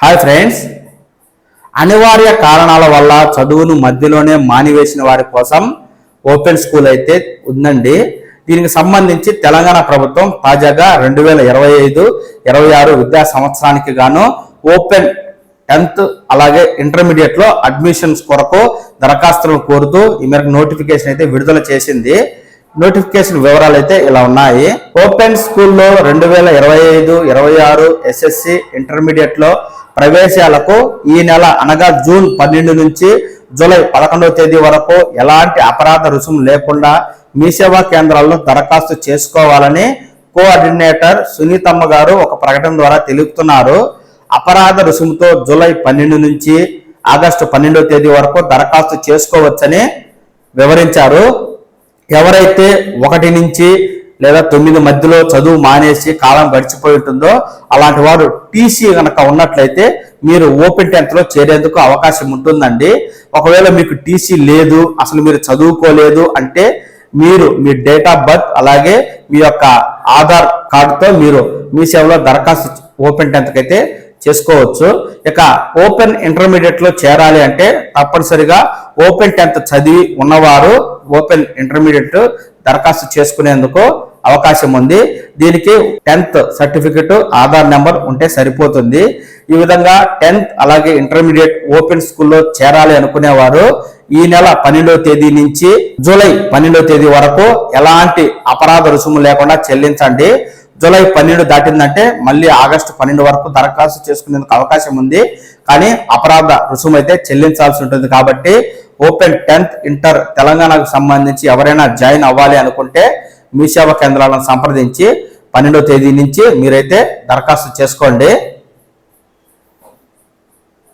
Hi friends, అనివార్య కారణాల వల్ల చదువును మధ్యలోనే మానివేసిన వారి కోసం ఓపెన్ స్కూల్ అయితే ఉందండి. దీనికి సంబంధించి తెలంగాణ ప్రభుత్వం తాజాగా 2025-26 విద్యా సంవత్సరానికి గాను ఓపెన్ 10th అలాగే ఇంటర్మీడియట్ లో అడ్మిషన్స్ కొరకు దరఖాస్తులను కోరుతూ ఈ మేరకు నోటిఫికేషన్ అయితే విడుదల చేసింది. నోటిఫికేషన్ వివరాలు అయితే ఇలా ఉన్నాయి. ఓపెన్ స్కూల్లో 2025-26 ఎస్ఎస్సి ఇంటర్మీడియట్ లో ప్రవేశాలకు ఈ నెల అనగా జూన్ 12 నుంచి జూలై 11వ తేదీ వరకు ఎలాంటి అపరాధ రుసుము లేకుండా మీ సేవా కేంద్రాల్లో దరఖాస్తు చేసుకోవాలని కోఆర్డినేటర్ సునీతమ్మ గారు ఒక ప్రకటన ద్వారా తెలుపుతున్నారు. అపరాధ రుసుముతో జూలై 12 నుంచి ఆగస్టు 12వ తేదీ వరకు దరఖాస్తు చేసుకోవచ్చని వివరించారు. ఎవరైతే 1 నుంచి లేదా 9 మధ్యలో చదువు మానేసి కాలం గడిచిపోయి ఉంటుందో అలాంటి వారు టీసీ కనుక ఉన్నట్లయితే మీరు ఓపెన్ 10th లో చేరేందుకు అవకాశం ఉంటుందండి. ఒకవేళ మీకు టీసీ లేదు, అసలు మీరు చదువుకోలేదు అంటే మీరు మీ డేట్ ఆఫ్ బర్త్ అలాగే మీ యొక్క ఆధార్ కార్డుతో మీరు మీ సేవలో దరఖాస్తు ఓపెన్ 10th అయితే చేసుకోవచ్చు. ఇక ఓపెన్ ఇంటర్మీడియట్ లో చేరాలి అంటే తప్పనిసరిగా ఓపెన్ 10th చదివి ఉన్నవారు ఓపెన్ ఇంటర్మీడియట్ దరఖాస్తు చేసుకునేందుకు అవకాశం ఉంది. దీనికి 10th సర్టిఫికెట్, ఆధార్ నెంబర్ ఉంటే సరిపోతుంది. ఈ విధంగా 10th అలాగే ఇంటర్మీడియట్ ఓపెన్ స్కూల్లో చేరాలి అనుకునేవారు ఈ నెల 12వ తేదీ నుంచి జూలై 12వ తేదీ వరకు ఎలాంటి అపరాధ రుసుము లేకుండా చెల్లించండి. జూలై 12 దాటిందంటే మళ్ళీ ఆగస్టు 12 వరకు దరఖాస్తు చేసుకునేందుకు అవకాశం ఉంది. కానీ అపరాధ రుసుము అయితే చెల్లించాల్సి ఉంటుంది. కాబట్టి ఓపెన్ 10th ఇంటర్ తెలంగాణకు సంబంధించి ఎవరైనా జాయిన్ అవ్వాలి అనుకుంటే మీ సేవా కేంద్రాలను సంప్రదించి 12వ తేదీ నుంచి మీరైతే దరఖాస్తు చేసుకోండి.